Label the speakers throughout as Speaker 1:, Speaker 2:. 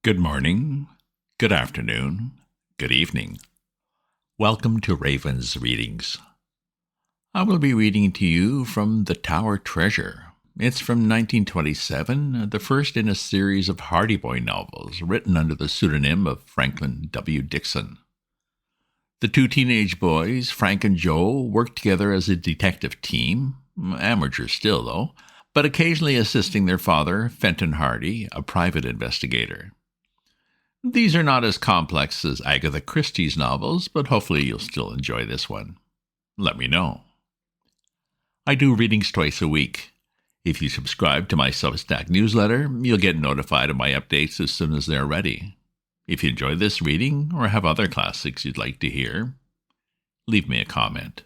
Speaker 1: Good morning, good afternoon, good evening. Welcome to Raven's Readings. I will be reading to you from The Tower Treasure. It's from 1927, the first in a series of Hardy Boy novels written under the pseudonym of Franklin W. Dixon. The two teenage boys, Frank and Joe, worked together as a detective team, amateur still though, but occasionally assisting their father, Fenton Hardy, a private investigator. These are not as complex as Agatha Christie's novels, but hopefully you'll still enjoy this one. Let me know. I do readings twice a week. If you subscribe to my Substack newsletter, you'll get notified of my updates as soon as they're ready. If you enjoy this reading or have other classics you'd like to hear, leave me a comment.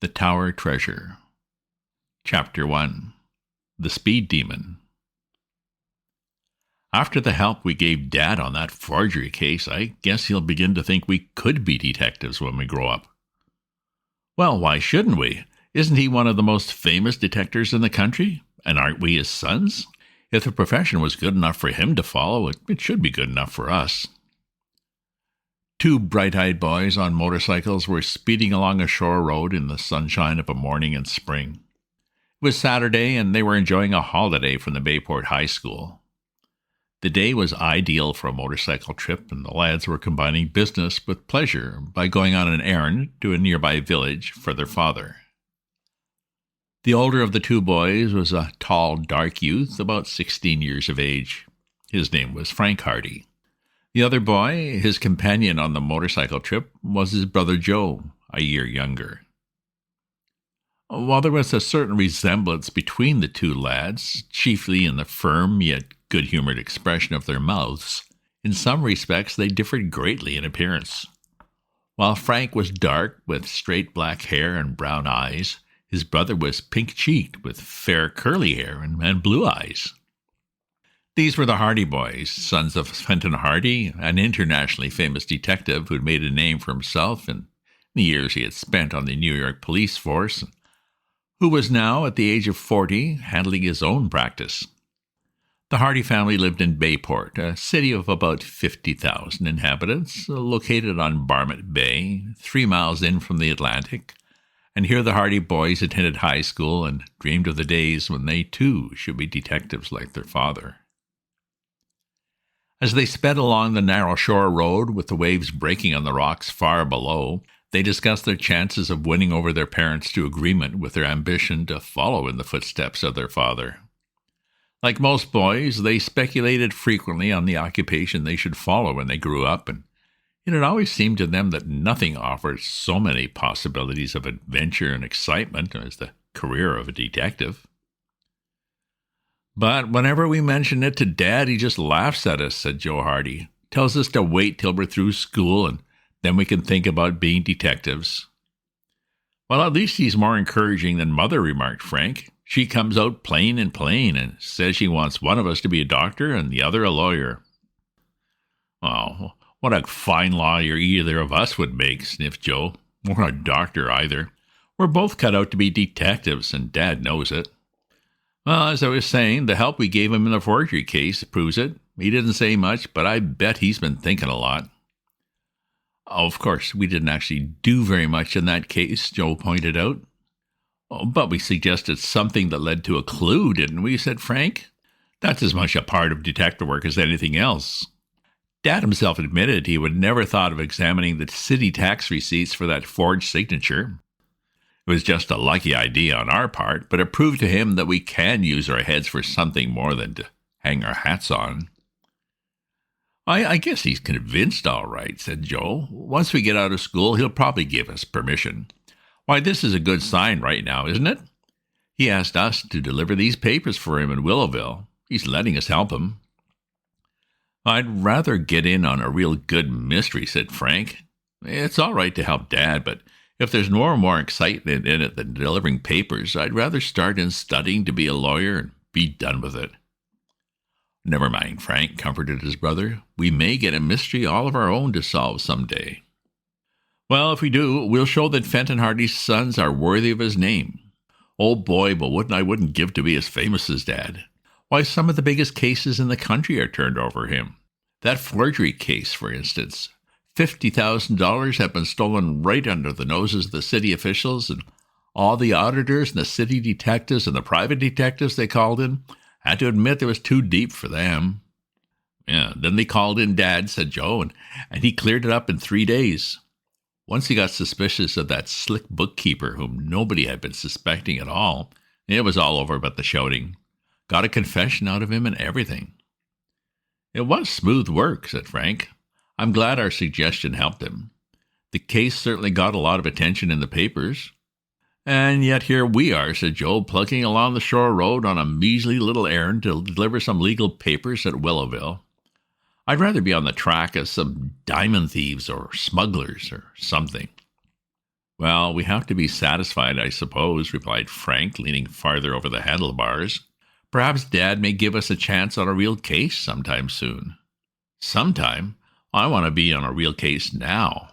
Speaker 1: The Tower Treasure. Chapter 1. The Speed Demon. After the help we gave Dad on that forgery case, I guess he'll begin to think we could be detectives when we grow up. Well, why shouldn't we? Isn't he one of the most famous detectives in the country? And aren't we his sons? If the profession was good enough for him to follow, it should be good enough for us. Two bright-eyed boys on motorcycles were speeding along a shore road in the sunshine of a morning in spring. It was Saturday, and they were enjoying a holiday from the Bayport High School. The day was ideal for a motorcycle trip, and the lads were combining business with pleasure by going on an errand to a nearby village for their father. The older of the two boys was a tall, dark youth, about 16 years of age. His name was Frank Hardy. The other boy, his companion on the motorcycle trip, was his brother Joe, a year younger. While there was a certain resemblance between the two lads, chiefly in the firm yet good-humored expression of their mouths, in some respects they differed greatly in appearance. While Frank was dark, with straight black hair and brown eyes, his brother was pink-cheeked, with fair curly hair and blue eyes. These were the Hardy boys, sons of Fenton Hardy, an internationally famous detective who'd made a name for himself in the years he had spent on the New York police force, who was now, at the age of 40, handling his own practice. The Hardy family lived in Bayport, a city of about 50,000 inhabitants, located on Barmet Bay, 3 miles in from the Atlantic, and here the Hardy boys attended high school and dreamed of the days when they, too, should be detectives like their father. As they sped along the narrow shore road with the waves breaking on the rocks far below, they discussed their chances of winning over their parents to agreement with their ambition to follow in the footsteps of their father. Like most boys, they speculated frequently on the occupation they should follow when they grew up, and it had always seemed to them that nothing offered so many possibilities of adventure and excitement as the career of a detective. But whenever we mention it to Dad, he just laughs at us, said Joe Hardy. Tells us to wait till we're through school, and then we can think about being detectives. Well, at least he's more encouraging than Mother, remarked Frank. She comes out plain and says she wants one of us to be a doctor and the other a lawyer. Oh, what a fine lawyer either of us would make, sniffed Joe. Or a doctor either. We're both cut out to be detectives, and Dad knows it. Well, as I was saying, the help we gave him in the forgery case proves it. He didn't say much, but I bet he's been thinking a lot. Oh, of course, we didn't actually do very much in that case, Joe pointed out. Oh, but we suggested something that led to a clue, didn't we, said Frank. That's as much a part of detective work as anything else. Dad himself admitted he would never thought of examining the city tax receipts for that forged signature. It was just a lucky idea on our part, but it proved to him that we can use our heads for something more than to hang our hats on. I guess he's convinced all right, said Joe. Once we get out of school, he'll probably give us permission. Why, this is a good sign right now, isn't it? He asked us to deliver these papers for him in Willowville. He's letting us help him. I'd rather get in on a real good mystery, said Frank. It's all right to help Dad, but if there's no more excitement in it than delivering papers, I'd rather start in studying to be a lawyer and be done with it. Never mind, Frank comforted his brother. We may get a mystery all of our own to solve someday. Well, if we do, we'll show that Fenton Hardy's sons are worthy of his name. Oh boy, but I wouldn't give to be as famous as Dad. Why, some of the biggest cases in the country are turned over him. That forgery case, for instance. $50,000 had been stolen right under the noses of the city officials, and all the auditors and the city detectives and the private detectives they called in had to admit it was too deep for them. Yeah, then they called in Dad, said Joe, and he cleared it up in 3 days. Once he got suspicious of that slick bookkeeper whom nobody had been suspecting at all, it was all over but the shouting. Got a confession out of him and everything. It was smooth work, said Frank. I'm glad our suggestion helped him. The case certainly got a lot of attention in the papers. And yet here we are, said Joe, plugging along the shore road on a measly little errand to deliver some legal papers at Willowville. I'd rather be on the track of some diamond thieves or smugglers or something. Well, we have to be satisfied, I suppose, replied Frank, leaning farther over the handlebars. Perhaps Dad may give us a chance on a real case sometime soon. Sometime? I want to be on a real case now.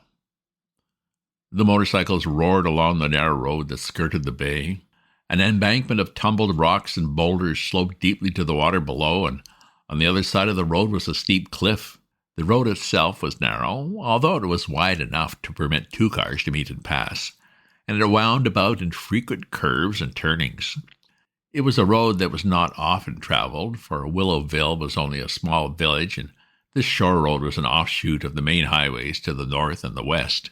Speaker 1: The motorcycles roared along the narrow road that skirted the bay. An embankment of tumbled rocks and boulders sloped deeply to the water below, and on the other side of the road was a steep cliff. The road itself was narrow, although it was wide enough to permit 2 cars to meet and pass, and it wound about in frequent curves and turnings. It was a road that was not often traveled, for Willowville was only a small village, and this shore road was an offshoot of the main highways to the north and the west.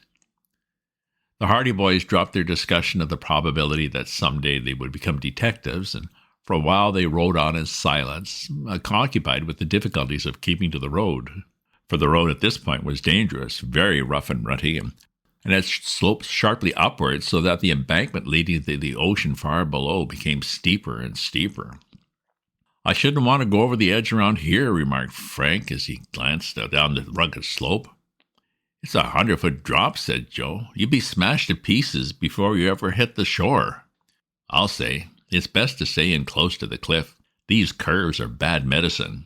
Speaker 1: The Hardy boys dropped their discussion of the probability that someday they would become detectives, and for a while they rode on in silence, occupied with the difficulties of keeping to the road. For the road at this point was dangerous, very rough and rutty, and it sloped sharply upwards so that the embankment leading to the ocean far below became steeper and steeper. I shouldn't want to go over the edge around here, remarked Frank as he glanced down the rugged slope. It's 100-foot drop, said Joe. You'd be smashed to pieces before you ever hit the shore. I'll say, it's best to stay in close to the cliff. These curves are bad medicine.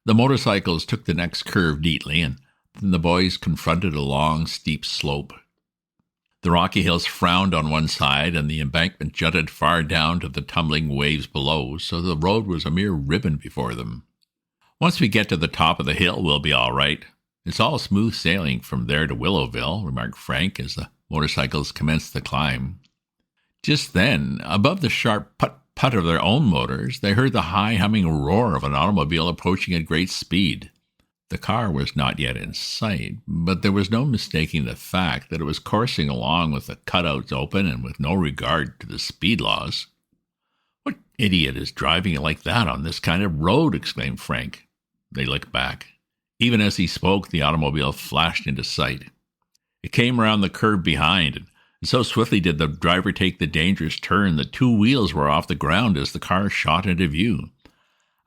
Speaker 1: The motorcycles took the next curve neatly, and then the boys confronted a long, steep slope. The rocky hills frowned on one side, and the embankment jutted far down to the tumbling waves below, so the road was a mere ribbon before them. Once we get to the top of the hill, we'll be all right. It's all smooth sailing from there to Willowville, remarked Frank as the motorcycles commenced the climb. Just then, above the sharp put-put of their own motors, they heard the high humming roar of an automobile approaching at great speed. The car was not yet in sight, but there was no mistaking the fact that it was coursing along with the cutouts open and with no regard to the speed laws. What idiot is driving it like that on this kind of road? Exclaimed Frank. They looked back. Even as he spoke, the automobile flashed into sight. It came around the curve behind, and so swiftly did the driver take the dangerous turn that 2 wheels were off the ground as the car shot into view.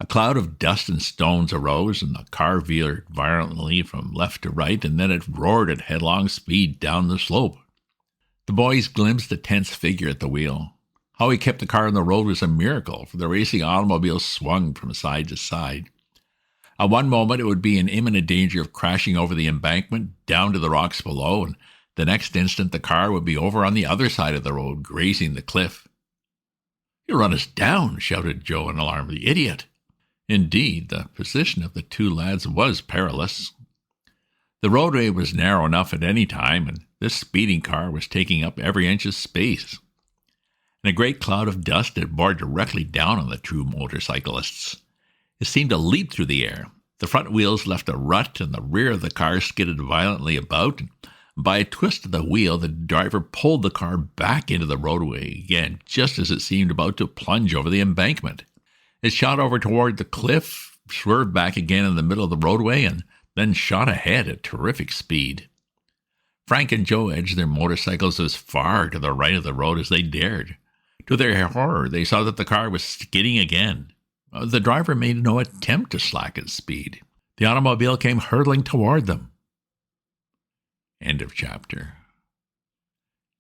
Speaker 1: A cloud of dust and stones arose, and the car veered violently from left to right, and then it roared at headlong speed down the slope. The boys glimpsed a tense figure at the wheel. How he kept the car on the road was a miracle, for the racing automobile swung from side to side. At one moment it would be in imminent danger of crashing over the embankment down to the rocks below, and the next instant the car would be over on the other side of the road, grazing the cliff. "You'll run us down," shouted Joe in alarm. "The idiot!" Indeed, the position of the 2 lads was perilous. The roadway was narrow enough at any time, and this speeding car was taking up every inch of space. In a great cloud of dust, it bore directly down on the 2 motorcyclists. It seemed to leap through the air. The front wheels left a rut, and the rear of the car skidded violently about. And by a twist of the wheel, the driver pulled the car back into the roadway again, just as it seemed about to plunge over the embankment. It shot over toward the cliff, swerved back again in the middle of the roadway, and then shot ahead at terrific speed. Frank and Joe edged their motorcycles as far to the right of the road as they dared. To their horror, they saw that the car was skidding again. The driver made no attempt to slacken speed. The automobile came hurtling toward them. End of chapter.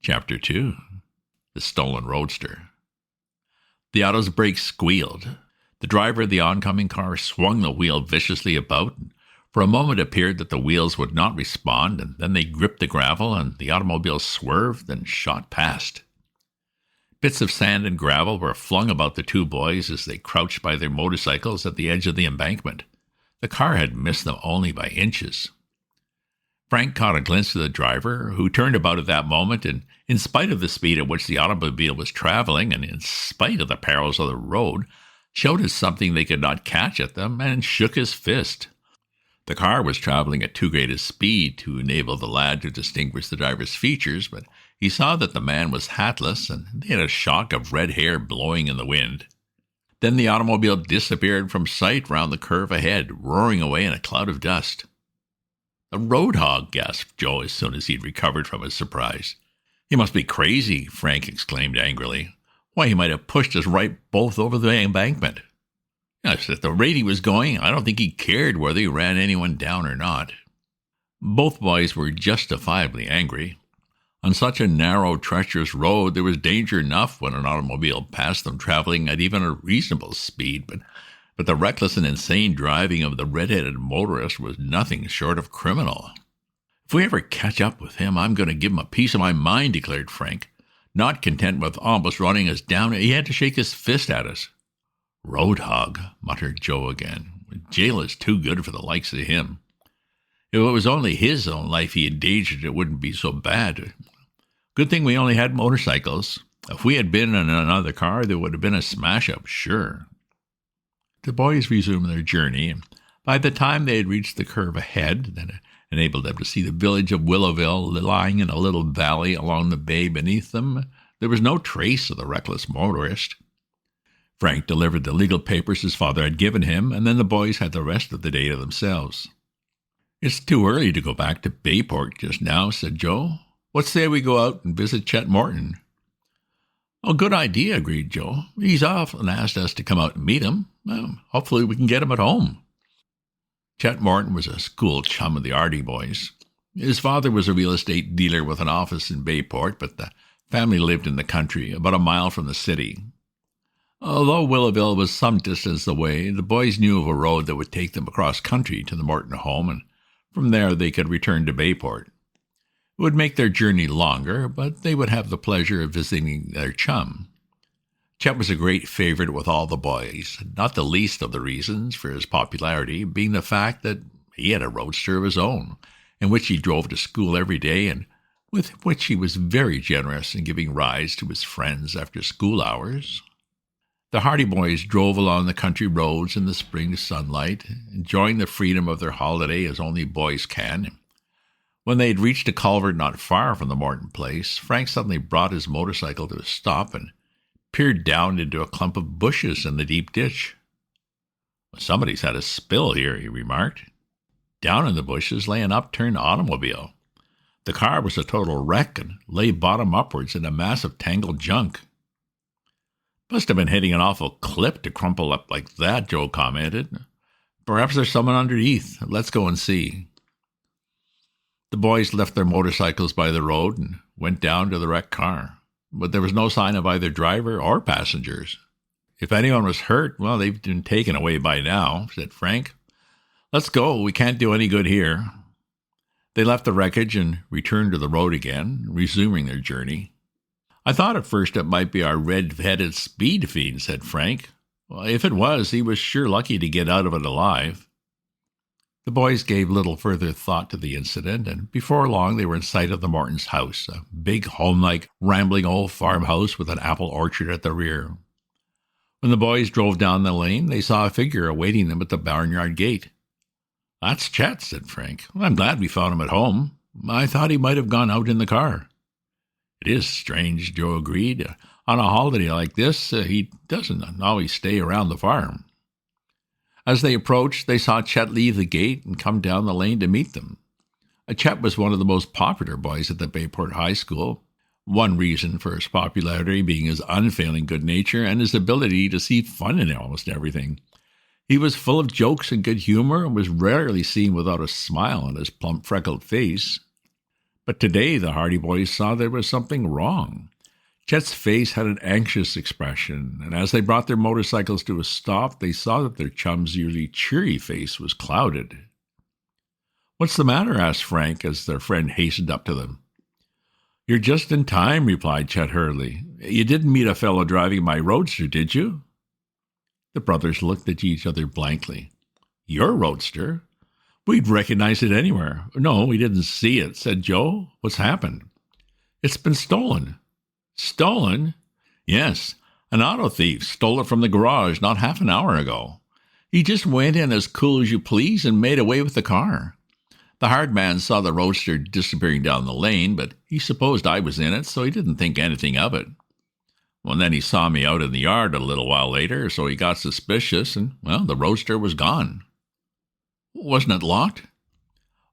Speaker 1: Chapter 2. The Stolen Roadster. The auto's brakes squealed. The driver of the oncoming car swung the wheel viciously about. For a moment it appeared that the wheels would not respond, and then they gripped the gravel, and the automobile swerved and shot past. Bits of sand and gravel were flung about the two boys as they crouched by their motorcycles at the edge of the embankment. The car had missed them only by inches. Frank caught a glimpse of the driver, who turned about at that moment, and in spite of the speed at which the automobile was traveling, and in spite of the perils of the road, showed us something they could not catch at them, and shook his fist. The car was traveling at too great a speed to enable the lad to distinguish the driver's features, but he saw that the man was hatless, and they had a shock of red hair blowing in the wind. Then the automobile disappeared from sight round the curve ahead, roaring away in a cloud of dust. "A roadhog," gasped Joe as soon as he'd recovered from his surprise. "He must be crazy," Frank exclaimed angrily. "Why, he might have pushed us right both over the embankment." "Yes, at the rate he was going, I don't think he cared whether he ran anyone down or not." Both boys were justifiably angry. On such a narrow, treacherous road, there was danger enough when an automobile passed them traveling at even a reasonable speed, but the reckless and insane driving of the red-headed motorist was nothing short of criminal. "If we ever catch up with him, I'm going to give him a piece of my mind," declared Frank. Not content with almost running us down, he had to shake his fist at us. "Roadhog," muttered Joe again. "Jail is too good for the likes of him. If it was only his own life he endangered, it wouldn't be so bad. Good thing we only had motorcycles. If we had been in another car, there would have been a smash-up, sure." The boys resumed their journey, and by the time they had reached the curve ahead that enabled them to see the village of Willowville lying in a little valley along the bay beneath them, there was no trace of the reckless motorist. Frank delivered the legal papers his father had given him, and then the boys had the rest of the day to themselves. "It's too early to go back to Bayport just now," said Joe. "What say we go out and visit Chet Morton?" "Oh, good idea," agreed Joe. "He's often asked us to come out and meet him. Well, hopefully we can get him at home." Chet Morton was a school chum of the Hardy boys. His father was a real estate dealer with an office in Bayport, but the family lived in the country, about a mile from the city. Although Willowville was some distance away, the boys knew of a road that would take them across country to the Morton home, and from there they could return to Bayport. It would make their journey longer, but they would have the pleasure of visiting their chum. Chet was a great favorite with all the boys, not the least of the reasons for his popularity being the fact that he had a roadster of his own, in which he drove to school every day and with which he was very generous in giving rides to his friends after school hours. The Hardy boys drove along the country roads in the spring sunlight, enjoying the freedom of their holiday as only boys can. When they had reached a culvert not far from the Morton place, Frank suddenly brought his motorcycle to a stop and peered down into a clump of bushes in the deep ditch. "Somebody's had a spill here," he remarked. Down in the bushes lay an upturned automobile. The car was a total wreck and lay bottom upwards in a mass of tangled junk. "Must have been hitting an awful clip to crumple up like that," Joe commented. "Perhaps there's someone underneath. Let's go and see." The boys left their motorcycles by the road and went down to the wrecked car, but there was no sign of either driver or passengers. "If anyone was hurt, well, they've been taken away by now," said Frank. "Let's go. We can't do any good here." They left the wreckage and returned to the road again, resuming their journey. "I thought at first it might be our red-headed speed fiend," said Frank. "Well, if it was, he was sure lucky to get out of it alive." The boys gave little further thought to the incident, and before long they were in sight of the Mortons' house, a big, homelike, rambling old farmhouse with an apple orchard at the rear. When the boys drove down the lane, they saw a figure awaiting them at the barnyard gate. "That's Chet," said Frank. "Well, I'm glad we found him at home. I thought he might have gone out in the car." "It is strange," Joe agreed. "On a holiday like this, he doesn't always stay around the farm." As they approached, they saw Chet leave the gate and come down the lane to meet them. Chet was one of the most popular boys at the Bayport High School, one reason for his popularity being his unfailing good nature and his ability to see fun in almost everything. He was full of jokes and good humor and was rarely seen without a smile on his plump, freckled face. But today the Hardy boys saw there was something wrong. Chet's face had an anxious expression, and as they brought their motorcycles to a stop, they saw that their chum's usually cheery face was clouded. "What's the matter?" asked Frank as their friend hastened up to them. "You're just in time," replied Chet hurriedly. "You didn't meet a fellow driving my Roadster, did you?" The brothers looked at each other blankly. "Your Roadster? We'd recognize it anywhere." "No, we didn't see it," said Joe. "What's happened?" "It's been stolen." "Stolen?" "Yes. An auto thief stole it from the garage not half an hour ago. He just went in as cool as you please and made away with the car. The hard man saw the Roadster disappearing down the lane, but he supposed I was in it, so he didn't think anything of it. Well, then he saw me out in the yard a little while later, so he got suspicious, and, well, the Roadster was gone." "Wasn't it locked?"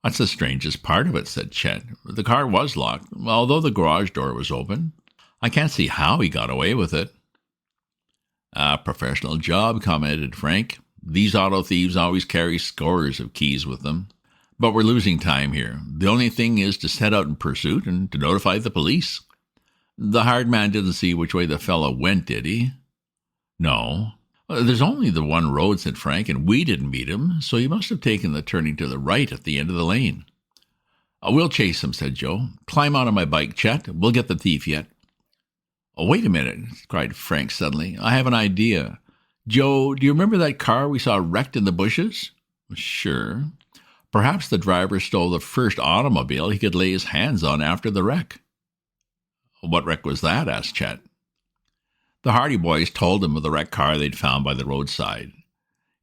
Speaker 1: "That's the strangest part of it," said Chet. "The car was locked, although the garage door was open. I can't see how he got away with it." "A professional job," commented Frank. "These auto thieves always carry scores of keys with them. But we're losing time here. The only thing is to set out in pursuit and to notify the police. The hard man didn't see which way the fellow went, did he?" "No." "There's only the one road," said Frank, "and we didn't meet him, so he must have taken the turning to the right at the end of the lane." "We'll chase him," said Joe. "Climb onto my bike, Chet. We'll get the thief yet." "Oh, wait a minute," cried Frank suddenly. "I have an idea. Joe, do you remember that car we saw wrecked in the bushes?" "Sure." "Perhaps the driver stole the first automobile he could lay his hands on after the wreck." "What wreck was that?" asked Chet. The Hardy boys told him of the wrecked car they'd found by the roadside.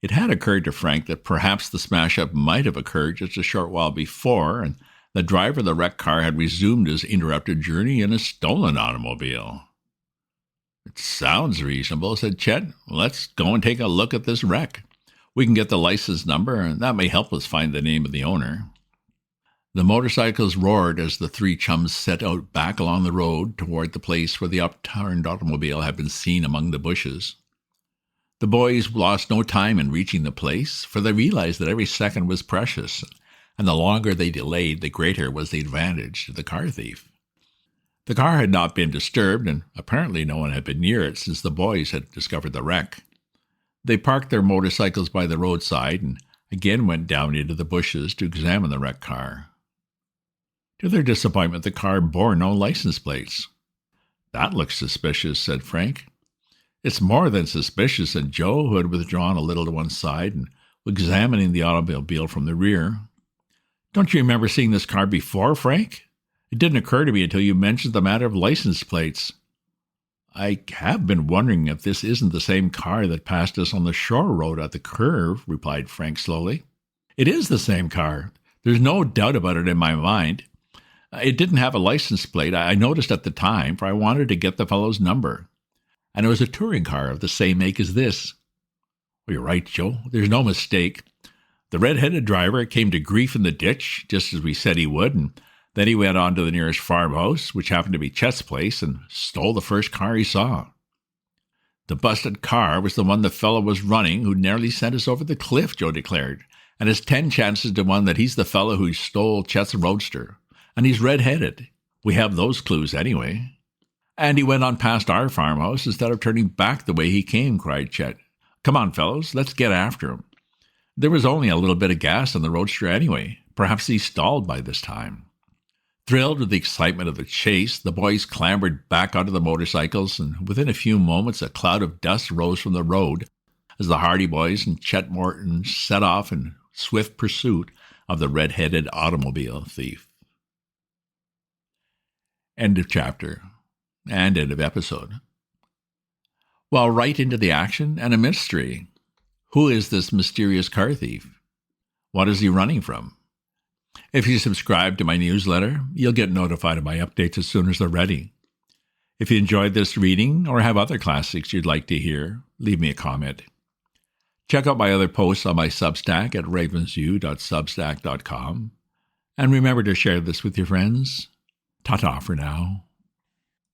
Speaker 1: It had occurred to Frank that perhaps the smash-up might have occurred just a short while before, and the driver of the wrecked car had resumed his interrupted journey in a stolen automobile. "It sounds reasonable," said Chet. "Let's go and take a look at this wreck. We can get the license number, and that may help us find the name of the owner." The motorcycles roared as the three chums set out back along the road toward the place where the upturned automobile had been seen among the bushes. The boys lost no time in reaching the place, for they realized that every second was precious, and the longer they delayed, the greater was the advantage to the car thief. The car had not been disturbed, and apparently no one had been near it since the boys had discovered the wreck. They parked their motorcycles by the roadside and again went down into the bushes to examine the wrecked car. To their disappointment, the car bore no license plates. "That looks suspicious," said Frank. "It's more than suspicious," said Joe, who had withdrawn a little to one side and was examining the automobile from the rear. "Don't you remember seeing this car before, Frank? It didn't occur to me until you mentioned the matter of license plates." "I have been wondering if this isn't the same car that passed us on the shore road at the curve," replied Frank slowly. "It is the same car. There's no doubt about it in my mind. It didn't have a license plate. I noticed at the time, for I wanted to get the fellow's number. And it was a touring car of the same make as this." "Well, you're right, Joe. There's no mistake. The red-headed driver came to grief in the ditch, just as we said he would, and then he went on to the nearest farmhouse, which happened to be Chet's place, and stole the first car he saw. The busted car was the one the fellow was running who nearly sent us over the cliff," Joe declared. "And it's 10 chances to 1 that he's the fellow who stole Chet's Roadster. And he's red-headed. We have those clues anyway." "And he went on past our farmhouse instead of turning back the way he came," cried Chet. "Come on, fellows, let's get after him. There was only a little bit of gas on the Roadster anyway. Perhaps he stalled by this time." Thrilled with the excitement of the chase, the boys clambered back onto the motorcycles, and within a few moments a cloud of dust rose from the road as the Hardy boys and Chet Morton set off in swift pursuit of the red-headed automobile thief. End of chapter, and end of episode. Well, right into the action and a mystery. Who is this mysterious car thief? What is he running from? If you subscribe to my newsletter, you'll get notified of my updates as soon as they're ready. If you enjoyed this reading or have other classics you'd like to hear, leave me a comment. Check out my other posts on my Substack at ravensview.substack.com. And remember to share this with your friends. Ta-ta for now.